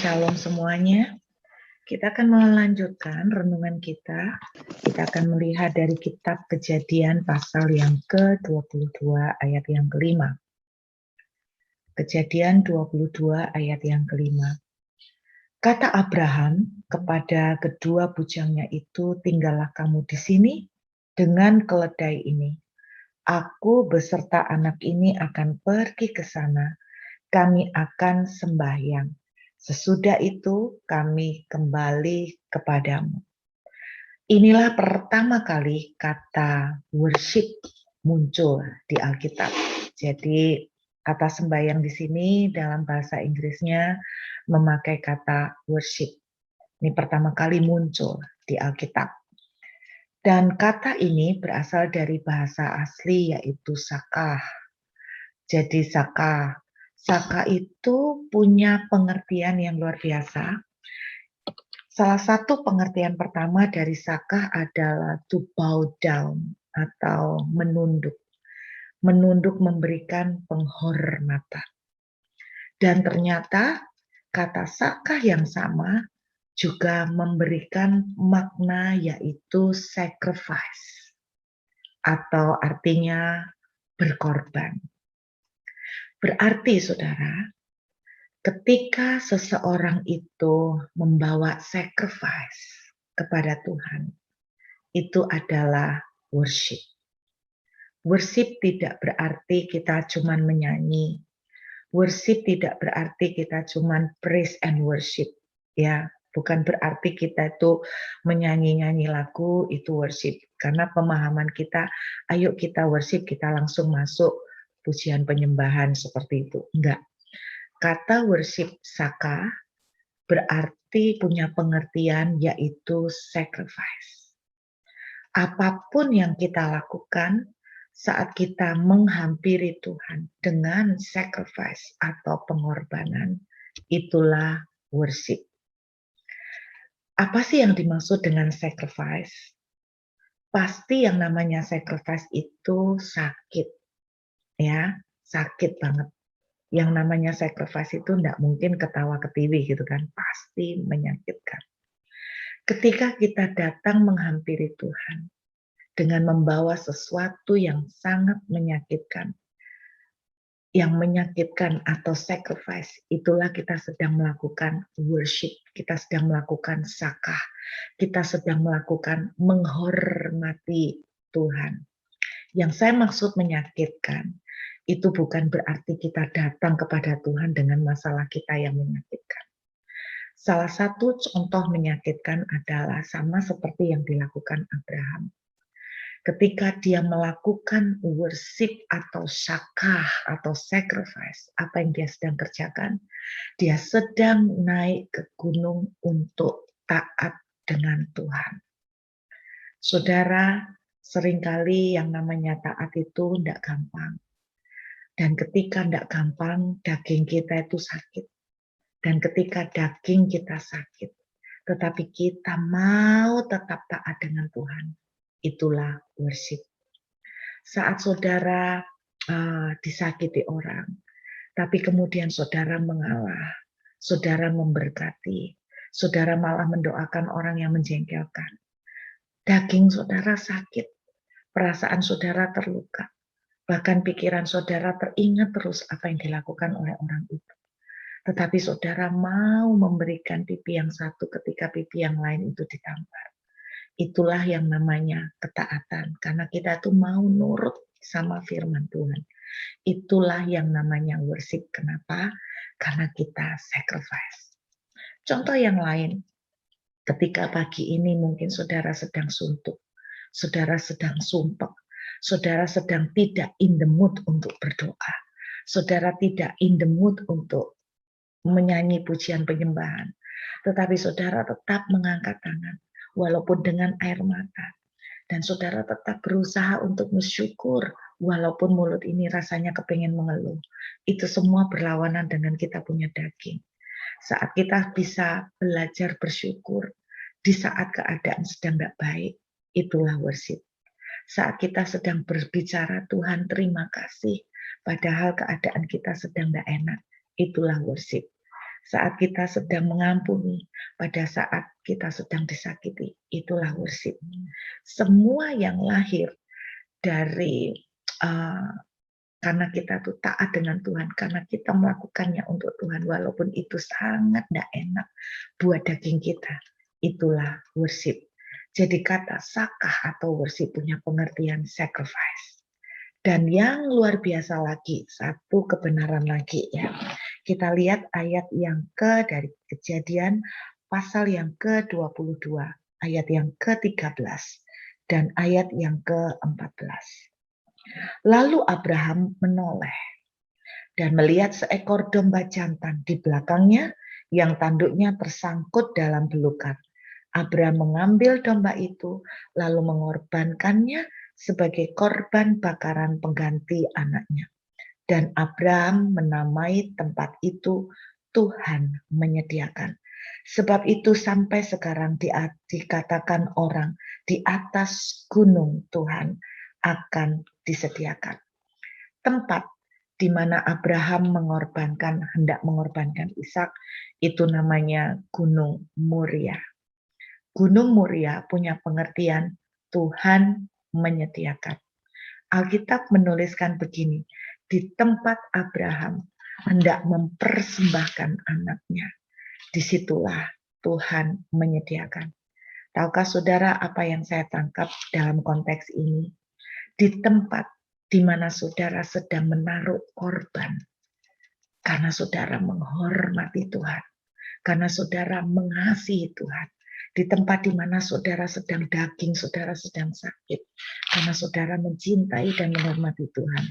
Shalom semuanya. Kita akan melanjutkan renungan kita. Kita akan melihat dari kitab Kejadian pasal yang ke-22 ayat yang kelima. Kejadian 22 ayat yang kelima. Kata Abraham kepada kedua bujangnya itu, tinggallah kamu di sini dengan keledai ini. Aku beserta anak ini akan pergi ke sana. Kami akan sembahyang. Sesudah itu kami kembali kepadamu. Inilah pertama kali kata worship muncul di Alkitab. Jadi kata sembahyang di sini dalam bahasa Inggrisnya memakai kata worship. Ini pertama kali muncul di Alkitab. Dan kata ini berasal dari bahasa asli yaitu sakah. Jadi sakah itu punya pengertian yang luar biasa. Salah satu pengertian pertama dari sakah adalah to bow down atau menunduk. Menunduk memberikan penghormatan. Dan ternyata kata sakah yang sama juga memberikan makna yaitu sacrifice atau artinya berkorban. Berarti saudara, ketika seseorang itu membawa sacrifice kepada Tuhan, itu adalah worship. Worship tidak berarti kita cuman menyanyi. Worship tidak berarti kita cuman praise and worship. Ya, bukan berarti kita itu menyanyi-nyanyi lagu itu worship. Karena pemahaman kita, ayo kita worship, kita langsung masuk pujian penyembahan seperti itu. Enggak. Kata worship saka berarti punya pengertian yaitu sacrifice. Apapun yang kita lakukan saat kita menghampiri Tuhan dengan sacrifice atau pengorbanan, itulah worship. Apa sih yang dimaksud dengan sacrifice? Pasti yang namanya sacrifice itu sakit. Ya, sakit banget. Yang namanya sacrifice itu tidak mungkin ketawa ketiwi gitu kan, pasti menyakitkan. Ketika kita datang menghampiri Tuhan dengan membawa sesuatu yang sangat menyakitkan, atau sacrifice, itulah kita sedang melakukan worship, kita sedang melakukan sakah, kita sedang melakukan menghormati Tuhan. Yang saya maksud menyakitkan, itu bukan berarti kita datang kepada Tuhan dengan masalah kita yang menyakitkan. Salah satu contoh menyakitkan adalah sama seperti yang dilakukan Abraham. Ketika dia melakukan worship atau sakah atau sacrifice, apa yang dia sedang kerjakan? Dia sedang naik ke gunung untuk taat dengan Tuhan. Saudara, seringkali yang namanya taat itu tidak gampang. Dan ketika tidak gampang, daging kita itu sakit. Dan ketika daging kita sakit, tetapi kita mau tetap taat dengan Tuhan, itulah worship. Saat saudara disakiti orang, tapi kemudian saudara mengalah, saudara memberkati, saudara malah mendoakan orang yang menjengkelkan. Daging saudara sakit, perasaan saudara terluka, bahkan pikiran saudara teringat terus apa yang dilakukan oleh orang itu. Tetapi saudara mau memberikan pipi yang satu ketika pipi yang lain itu ditampar. Itulah yang namanya ketaatan. Karena kita tuh mau nurut sama firman Tuhan. Itulah yang namanya worship. Kenapa? Karena kita sacrifice. Contoh yang lain. Ketika pagi ini mungkin saudara sedang suntuk. Saudara sedang sumpek. Saudara sedang tidak in the mood untuk berdoa. Saudara tidak in the mood untuk menyanyi pujian penyembahan. Tetapi saudara tetap mengangkat tangan, walaupun dengan air mata. Dan saudara tetap berusaha untuk bersyukur, walaupun mulut ini rasanya kepengen mengeluh. Itu semua berlawanan dengan kita punya daging. Saat kita bisa belajar bersyukur, di saat keadaan sedang tidak baik, itulah worship. Saat kita sedang berbicara, Tuhan terima kasih, padahal keadaan kita sedang tidak enak, itulah worship. saat kita sedang mengampuni, pada saat kita sedang disakiti. Itulah worship. Semua yang lahir dari karena kita tuh taat dengan Tuhan, karena kita melakukannya untuk Tuhan, walaupun itu sangat tidak enak buat daging kita. Itulah worship. Jadi kata sakah atau worship punya pengertian sacrifice. Dan yang luar biasa lagi, satu kebenaran lagi ya. Kita lihat ayat yang dari Kejadian pasal yang ke-22, ayat yang ke-13 dan ayat yang ke-14. Lalu Abraham menoleh dan melihat seekor domba jantan di belakangnya yang tanduknya tersangkut dalam belukar. Abraham mengambil domba itu lalu mengorbankannya sebagai korban bakaran pengganti anaknya. Dan Abraham menamai tempat itu Tuhan menyediakan. Sebab itu sampai sekarang dikatakan orang di atas gunung Tuhan akan disediakan. Tempat di mana Abraham hendak mengorbankan Ishak itu namanya Gunung Moria. Gunung Moria punya pengertian Tuhan menyediakan. Alkitab menuliskan begini, di tempat Abraham hendak mempersembahkan anaknya, disitulah Tuhan menyediakan. Tahukah saudara apa yang saya tangkap dalam konteks ini? Di tempat di mana saudara sedang menaruh korban, karena saudara menghormati Tuhan, karena saudara mengasihi Tuhan, di tempat di mana saudara sedang saudara sedang sakit, karena saudara mencintai dan menghormati Tuhan.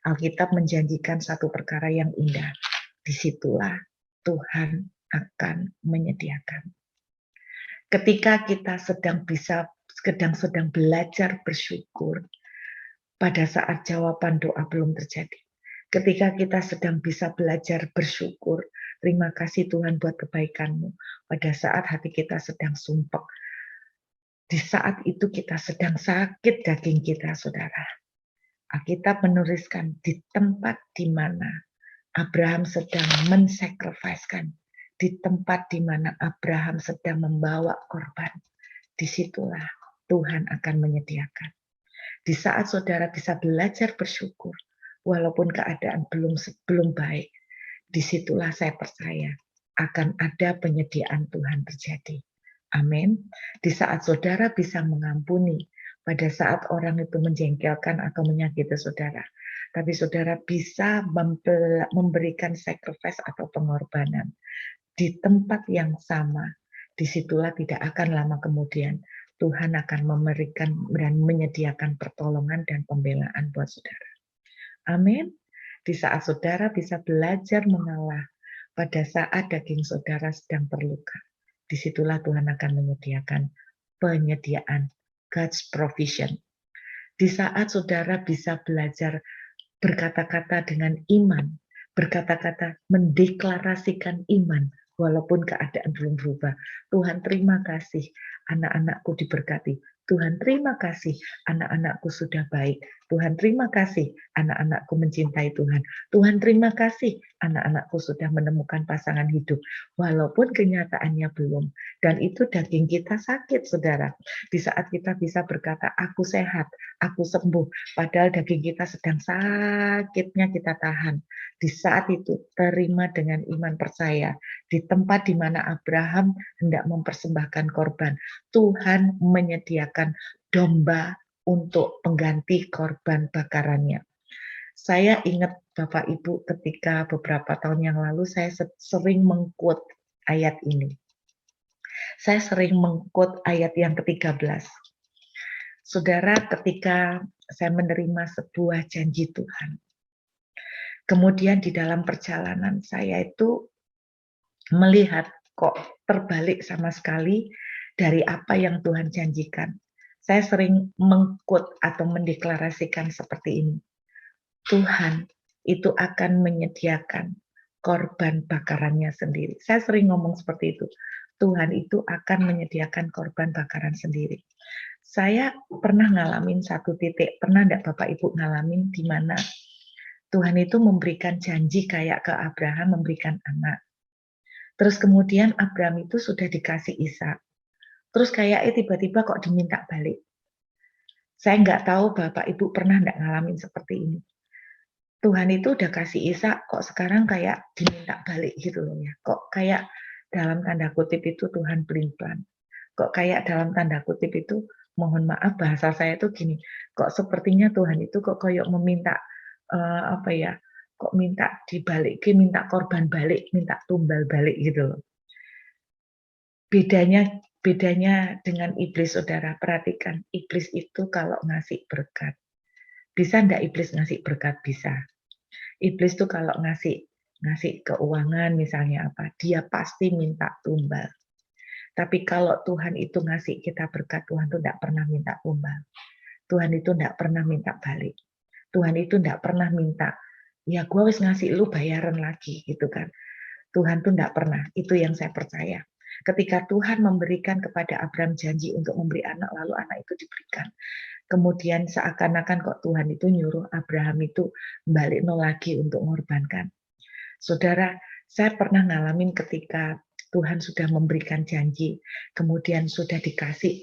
Alkitab menjanjikan satu perkara yang indah, disitulah Tuhan akan menyediakan. Ketika kita sedang belajar bersyukur, pada saat jawaban doa belum terjadi. Ketika kita sedang bisa belajar bersyukur, terima kasih Tuhan buat kebaikan-Mu. Pada saat hati kita sedang sumpek, di saat itu kita sedang sakit daging kita, saudara. Alkitab menuliskan di tempat di mana Abraham sedang mensacrifice-kan, di tempat di mana Abraham sedang membawa korban, disitulah Tuhan akan menyediakan. Di saat saudara bisa belajar bersyukur, walaupun keadaan belum baik, disitulah saya percaya akan ada penyediaan Tuhan terjadi. Amin. Di saat saudara bisa mengampuni, pada saat orang itu menjengkelkan atau menyakiti saudara, tapi saudara bisa memberikan sacrifice atau pengorbanan di tempat yang sama, disitulah tidak akan lama kemudian Tuhan akan memberikan dan menyediakan pertolongan dan pembelaan buat saudara. Amin. Di saat saudara bisa belajar mengalah pada saat daging saudara sedang terluka, disitulah Tuhan akan menyediakan penyediaan, God's provision. Di saat saudara bisa belajar berkata-kata dengan iman, berkata-kata mendeklarasikan iman, walaupun keadaan belum berubah. Tuhan terima kasih, anak-anakku diberkati. Tuhan terima kasih, anak-anakku sudah baik. Tuhan terima kasih, anak-anakku mencintai Tuhan. Tuhan terima kasih, anak-anakku sudah menemukan pasangan hidup. Walaupun kenyataannya belum. Dan itu daging kita sakit, saudara. Di saat kita bisa berkata, aku sehat, aku sembuh. Padahal daging kita sedang sakitnya kita tahan. Di saat itu, terima dengan iman percaya. Di tempat di mana Abraham hendak mempersembahkan korban, Tuhan menyediakan domba untuk pengganti korban bakarannya. Saya ingat Bapak Ibu ketika beberapa tahun yang lalu saya sering mengquote ayat ini. Saya sering mengquote ayat yang ke-13. Saudara, ketika saya menerima sebuah janji Tuhan, kemudian di dalam perjalanan saya itu melihat kok terbalik sama sekali dari apa yang Tuhan janjikan. Saya sering mengquote atau mendeklarasikan seperti ini. Tuhan itu akan menyediakan korban bakarannya sendiri. Saya sering ngomong seperti itu. Tuhan itu akan menyediakan korban bakaran sendiri. Saya pernah ngalamin satu titik, pernah enggak Bapak Ibu ngalamin di mana Tuhan itu memberikan janji kayak ke Abraham memberikan anak. Terus kemudian Abraham itu sudah dikasih Ishak. Terus kayaknya tiba-tiba kok diminta balik. Saya nggak tahu Bapak Ibu pernah nggak ngalamin seperti ini. Tuhan itu udah kasih Ishak, kok sekarang kayak diminta balik gitu loh ya. Kok kayak dalam tanda kutip itu Tuhan pelin-pelan. Kok kayak dalam tanda kutip itu, mohon maaf bahasa saya itu gini, kok sepertinya Tuhan itu kok kayak meminta, apa ya, kok minta dibalikin, minta korban balik, minta tumbal balik gitu loh. Bedanya dengan iblis, saudara, perhatikan, iblis itu kalau ngasih berkat, bisa enggak iblis ngasih berkat? Bisa. Iblis tuh kalau ngasih ngasih keuangan misalnya apa, dia pasti minta tumbal. Tapi kalau Tuhan itu ngasih kita berkat, Tuhan tuh enggak pernah minta tumbal. Tuhan itu enggak pernah minta balik. Tuhan itu enggak pernah minta, ya gue wis ngasih lu bayaran lagi gitu kan. Tuhan tuh enggak pernah, itu yang saya percaya. Ketika Tuhan memberikan kepada Abraham janji untuk memberi anak, lalu anak itu diberikan. Kemudian seakan-akan kok Tuhan itu nyuruh Abraham itu balik nol lagi untuk mengorbankan. Saudara, saya pernah ngalamin ketika Tuhan sudah memberikan janji, kemudian sudah dikasih,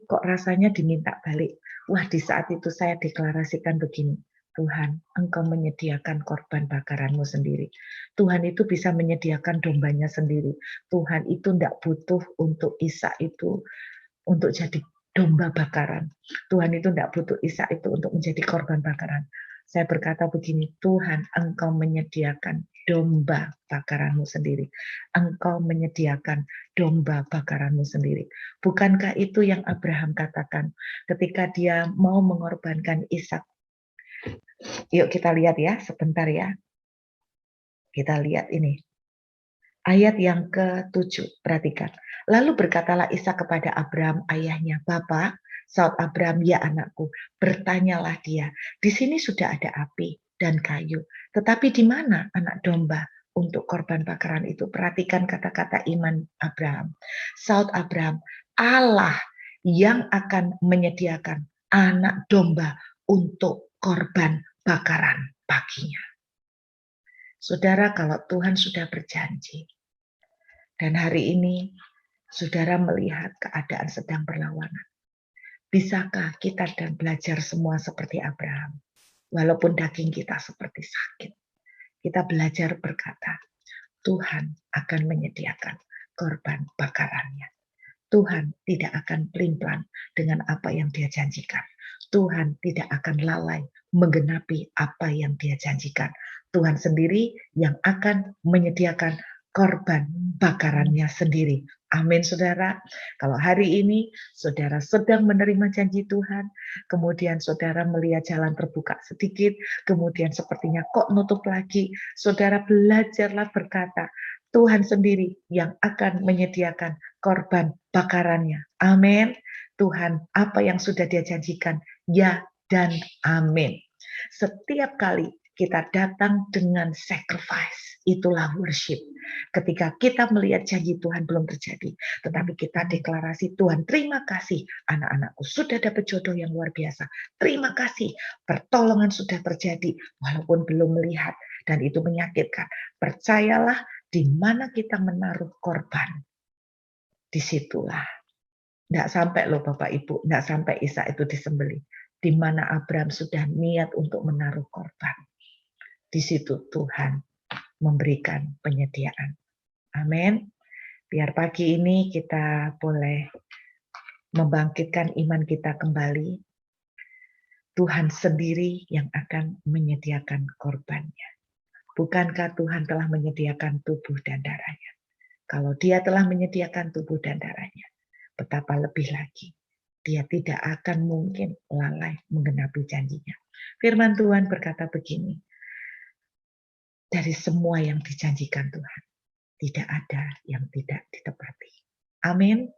kok rasanya diminta balik. Wah, di saat itu saya deklarasikan begini, Tuhan, Engkau menyediakan korban bakaranmu sendiri. Tuhan itu bisa menyediakan dombanya sendiri. Tuhan itu tidak butuh untuk Ishak itu untuk jadi domba bakaran. Tuhan itu tidak butuh Ishak itu untuk menjadi korban bakaran. Saya berkata begini, Tuhan, Engkau menyediakan domba bakaranmu sendiri. Engkau menyediakan domba bakaranmu sendiri. Bukankah itu yang Abraham katakan ketika dia mau mengorbankan Ishak? Yuk kita lihat ya, sebentar ya. Kita lihat ini. Ayat yang ke-7, perhatikan. Lalu berkatalah Ishak kepada Abraham ayahnya, Bapak, saud Abraham, ya anakku, bertanyalah dia, di sini sudah ada api dan kayu, tetapi di mana anak domba untuk korban bakaran itu? Perhatikan kata-kata iman Abraham. Saud Abraham, Allah yang akan menyediakan anak domba untuk korban bakaran baginya. Saudara, kalau Tuhan sudah berjanji, dan hari ini saudara melihat keadaan sedang berlawanan, bisakah kita dan belajar semua seperti Abraham? Walaupun daging kita seperti sakit, kita belajar berkata, Tuhan akan menyediakan korban bakarannya. Tuhan tidak akan pelin-pelan dengan apa yang Dia janjikan. Tuhan tidak akan lalai menggenapi apa yang Dia janjikan. Tuhan sendiri yang akan menyediakan korban bakarannya sendiri. Amin, saudara. Kalau hari ini saudara sedang menerima janji Tuhan, kemudian saudara melihat jalan terbuka sedikit, kemudian sepertinya kok nutup lagi, saudara belajarlah berkata, Tuhan sendiri yang akan menyediakan korban bakarannya. Amin. Tuhan, apa yang sudah Dia janjikan, ya dan amin. Setiap kali kita datang dengan sacrifice, itulah worship. Ketika kita melihat janji Tuhan belum terjadi, tetapi kita deklarasi, Tuhan terima kasih, anak-anakku sudah dapat jodoh yang luar biasa. Terima kasih, pertolongan sudah terjadi, walaupun belum melihat, dan itu menyakitkan. Percayalah, di mana kita menaruh korban, disitulah. Tidak sampai loh Bapak Ibu, tidak sampai Ishak itu disembelih. Di mana Abraham sudah niat untuk menaruh korban. Di situ Tuhan memberikan penyediaan. Amin. Biar pagi ini kita boleh membangkitkan iman kita kembali. Tuhan sendiri yang akan menyediakan korbannya. Bukankah Tuhan telah menyediakan tubuh dan darahnya? Kalau Dia telah menyediakan tubuh dan darahnya, betapa lebih lagi Dia tidak akan mungkin lalai menggenapi janjinya. Firman Tuhan berkata begini, dari semua yang dijanjikan Tuhan, tidak ada yang tidak ditepati. Amin.